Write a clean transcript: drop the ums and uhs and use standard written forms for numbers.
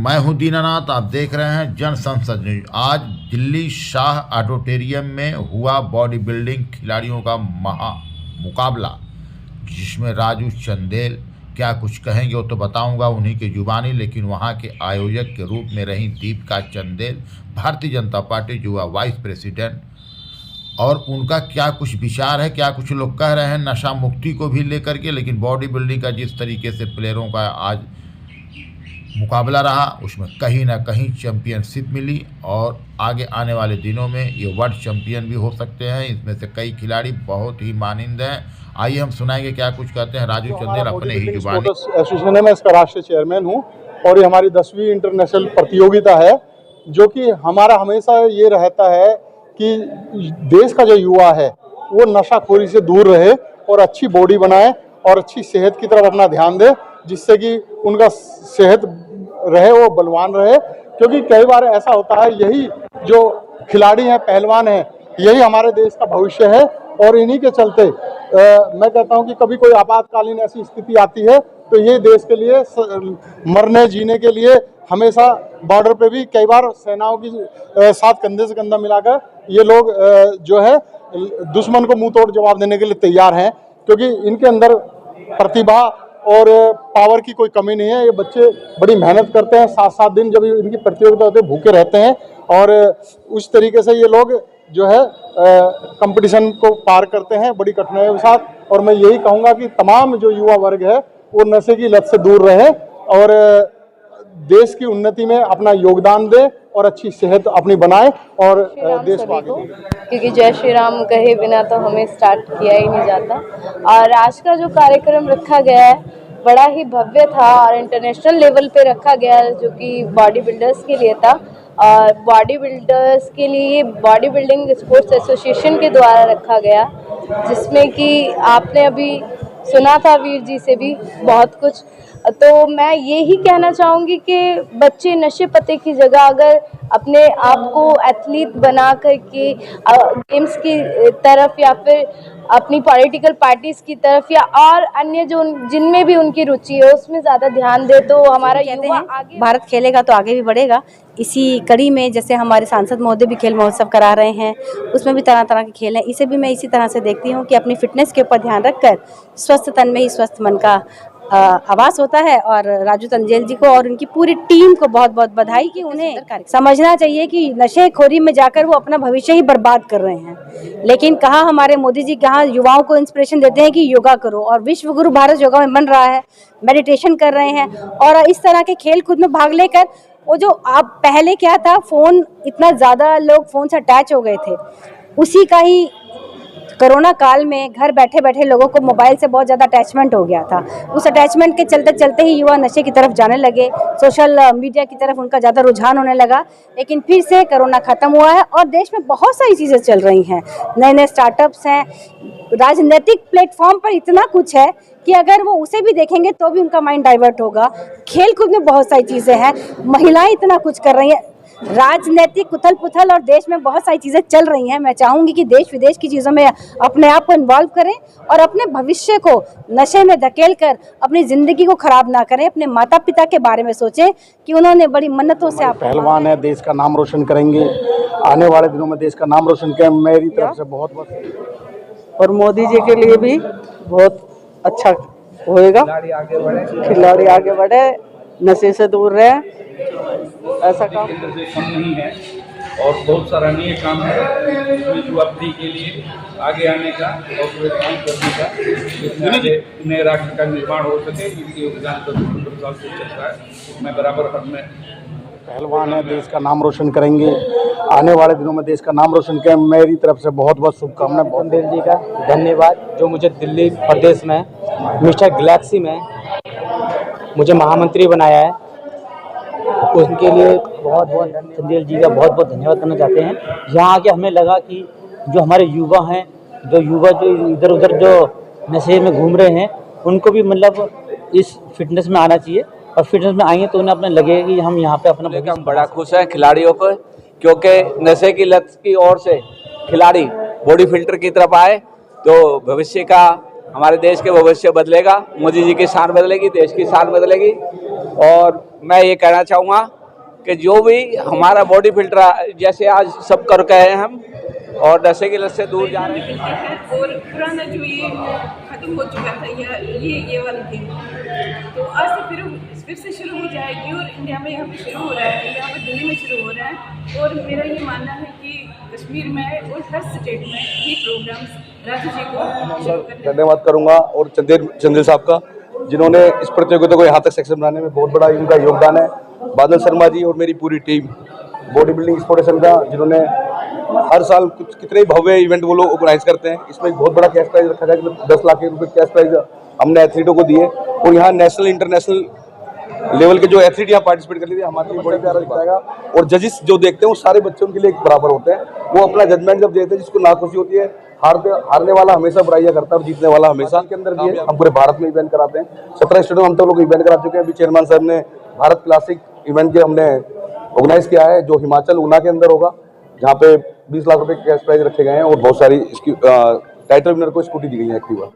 मैं हूं दीनानाथ, आप देख रहे हैं जन संसद न्यूज। आज दिल्ली शाह ऑडिटोरियम में हुआ बॉडी बिल्डिंग खिलाड़ियों का महा मुकाबला, जिसमें राजू चंदेल क्या कुछ कहेंगे वो तो बताऊंगा उन्हीं की जुबानी, लेकिन वहां के आयोजक के रूप में रही दीपिका चंदेल, भारतीय जनता पार्टी युवा वाइस प्रेसिडेंट, और उनका क्या कुछ विचार है, क्या कुछ लोग कह रहे हैं नशा मुक्ति को भी लेकर के। लेकिन बॉडी बिल्डिंग का जिस तरीके से प्लेयरों का आज मुकाबला रहा, उसमें कहीं ना कहीं चैंपियनशिप मिली और आगे आने वाले दिनों में ये वर्ल्ड चैंपियन भी हो सकते हैं। इसमें से कई खिलाड़ी बहुत ही मानिंद हैं। आइए हम सुनाएंगे क्या कुछ कहते हैं राजू चंदेल अपने ही जुबानी। एसोसिएशन है, मैं इसका राष्ट्रीय चेयरमैन हूँ और ये हमारी 10वीं इंटरनेशनल प्रतियोगिता है, जो कि हमारा हमेशा ये रहता है कि देश का जो युवा है वो नशाखोरी से दूर रहे और अच्छी बॉडी बनाए और अच्छी सेहत की तरफ अपना ध्यान दे, जिससे कि उनका सेहत रहे, वो बलवान रहे। क्योंकि कई बार ऐसा होता है, यही जो खिलाड़ी हैं, पहलवान हैं, यही हमारे देश का भविष्य है। और इन्हीं के चलते मैं कहता हूं कि कभी कोई आपातकालीन ऐसी स्थिति आती है तो ये देश के लिए मरने जीने के लिए हमेशा बॉर्डर पे भी कई बार सेनाओं की साथ कंधे से कंधा मिलाकर ये लोग जो है दुश्मन को मुंह तोड़ जवाब देने के लिए तैयार हैं, क्योंकि इनके अंदर प्रतिभा और पावर की कोई कमी नहीं है। ये बच्चे बड़ी मेहनत करते हैं, 7-7 दिन जब इनकी प्रतियोगिता होती है भूखे रहते हैं और उस तरीके से ये लोग जो है कंपटीशन को पार करते हैं बड़ी कठिनाइयों के साथ। और मैं यही कहूँगा कि तमाम जो युवा वर्ग है वो नशे की लत से दूर रहे और देश की उन्नति में अपना योगदान दे और अच्छी सेहत अपनी बनाए और देश को आगे बढ़ाए। क्योंकि जय श्री राम कहे बिना तो हमें स्टार्ट किया ही नहीं जाता। और आज का जो कार्यक्रम रखा गया है बड़ा ही भव्य था और इंटरनेशनल लेवल पे रखा गया, जो कि बॉडी बिल्डर्स के लिए था। और बॉडी बिल्डर्स के लिए बॉडी बिल्डिंग स्पोर्ट्स एसोसिएशन के द्वारा रखा गया, जिसमें कि आपने अभी सुना था वीर जी से भी बहुत कुछ। तो मैं ये ही कहना चाहूँगी कि बच्चे नशे पते की जगह अगर अपने आप को एथलीट बना करके गेम्स की तरफ या फिर अपनी पॉलिटिकल पार्टीज की तरफ या और अन्य जो जिनमें भी उनकी रुचि है उसमें ज़्यादा ध्यान दे तो हमारा युवा आगे भारत खेलेगा तो आगे भी बढ़ेगा। इसी कड़ी में जैसे हमारे सांसद महोदय भी खेल महोत्सव करा रहे हैं, उसमें भी तरह तरह के खेल हैं। इसे भी मैं इसी तरह से देखती हूँ कि अपनी फिटनेस के ऊपर ध्यान रखकर स्वस्थ तन में ही स्वस्थ मन का आवास होता है। और राजू चंदेल जी को और उनकी पूरी टीम को बहुत बहुत बधाई कि उन्हें समझना चाहिए कि नशेखोरी में जाकर वो अपना भविष्य ही बर्बाद कर रहे हैं। लेकिन कहाँ हमारे मोदी जी कहाँ युवाओं को इंस्पिरेशन देते हैं कि योगा करो, और विश्व गुरु भारत योगा में बन रहा है, मेडिटेशन कर रहे हैं और इस तरह के खेल कूद में भाग लेकर वो जो आप पहले क्या था, फोन इतना ज़्यादा लोग फोन से अटैच हो गए थे, उसी का ही कोरोना काल में घर बैठे बैठे लोगों को मोबाइल से बहुत ज़्यादा अटैचमेंट हो गया था। उस अटैचमेंट के चलते चलते ही युवा नशे की तरफ जाने लगे, सोशल मीडिया की तरफ उनका ज़्यादा रुझान होने लगा। लेकिन फिर से कोरोना ख़त्म हुआ है और देश में बहुत सारी चीज़ें चल रही हैं, नए नए स्टार्टअप्स हैं, राजनीतिक प्लेटफॉर्म पर इतना कुछ है कि अगर वो उसे भी देखेंगे तो भी उनका माइंड डाइवर्ट होगा। खेल कूद में बहुत सारी चीज़ें हैं, महिलाएँ इतना कुछ कर रही हैं, राजनीतिक उथल पुथल और देश में बहुत सारी चीज़ें चल रही हैं। मैं चाहूँगी कि देश विदेश की चीज़ों में अपने आप को इन्वॉल्व करें और अपने भविष्य को नशे में धकेल कर अपनी ज़िंदगी को ख़राब ना करें। अपने माता पिता के बारे में सोचें कि उन्होंने बड़ी मन्नतों से आप पहलवान है, देश का नाम रोशन करेंगे, आने वाले दिनों में देश का नाम रोशन करें। मेरी तरफ से बहुत बहुत और मोदी जी के लिए भी बहुत अच्छा होएगा, खिलाड़ी आगे बढ़े, नशे से दूर रहे। ऐसा काम कम नहीं है और बहुत सराहनीय काम है इसमें युवा पीढ़ी के लिए आगे आने का और पूरे काम करने का, जिसमें आगे नए राष्ट्र का निर्माण हो सके। इनके योगदान तो 15 साल से चल रहा है। मैं बराबर हक में पहलवान है, देश का नाम रोशन करेंगे, आने वाले दिनों में देश का नाम रोशन करें। मेरी तरफ से बहुत बहुत शुभकामनाएं। चंदेल जी का धन्यवाद, जो मुझे दिल्ली प्रदेश में मिस्टर गैलेक्सी में मुझे महामंत्री बनाया है, उनके लिए बहुत बहुत चंदेल जी का बहुत बहुत धन्यवाद करना चाहते हैं। यहाँ आके हमें लगा कि जो हमारे युवा हैं, जो इधर उधर जो नशे में घूम रहे हैं, उनको भी मतलब इस फिटनेस में आना चाहिए और फिटनेस में आएंगे तो उन्हें अपने लगेगा कि हम यहाँ पे अपना हम बड़ा खुश हैं खिलाड़ियों को, क्योंकि नशे की लत की ओर से खिलाड़ी बॉडी फिल्टर की तरफ आए तो भविष्य का, हमारे देश के भविष्य बदलेगा, मोदी जी की शान बदलेगी, देश की शान बदलेगी। और मैं ये कहना चाहूँगा कि जो भी हमारा बॉडी फिल्टर जैसे आज सब कर गए हैं हम और नशे की लत से दूर जा रहे हैं। और पुराना जो ये खत्म हो चुका था ये वाली थी, तो आज से फिर से शुरू हो जाएगी और इंडिया में यहाँ पे शुरू हो रहा है, यहाँ पे दिल्ली में शुरू हो रहा है। और मेरा ये मानना है कि कश्मीर में और हर स्टेट में ये प्रोग्राम्स राजू जी को धन्यवाद करूंगा और चंदेल साहब का, जिन्होंने इस प्रतियोगिता को यहाँ तक सक्सेस बनाने में बहुत बड़ा इनका योगदान है। बादल शर्मा जी और मेरी पूरी टीम बॉडी बिल्डिंग स्पोर्टेशन का, जिन्होंने हर साल कुछ कितने भव्य इवेंट वो लोग ऑर्गेनाइज करते हैं। इसमें बहुत बड़ा कैश प्राइज रखा गया, 10 लाख रुपए कैश प्राइज हमने एथलीटों को दिए और यहाँ नेशनल इंटरनेशनल लेवल के जो एथलीट यहाँ पार्टिसिपेट कर लिए थे, हमारे लिए बड़ी प्यारा दिखाएगा। और जजेस जो देखते हैं वो सारे बच्चे उनके लिए एक बराबर होते हैं, वो अपना जजमेंट जब देते हैं, जिसको नाखुशी होती है, हारने वाला हमेशा बुराइयां करता है और जीतने वाला हमेशा। के अंदर भी हम पूरे भारत में इवेंट कराते हैं, 17 स्टेटों में हम तो लोग इवेंट करा चुके हैं। अभी चेयरमैन साहब ने भारत क्लासिक इवेंट के हमने ऑर्गेनाइज किया है, जो हिमाचल ऊना के अंदर होगा, जहाँ पे 20 लाख रुपए कैश प्राइज रखे गए हैं और बहुत सारी इसकी टाइटल विनर को स्कूटी दी गई है एक्टिवा।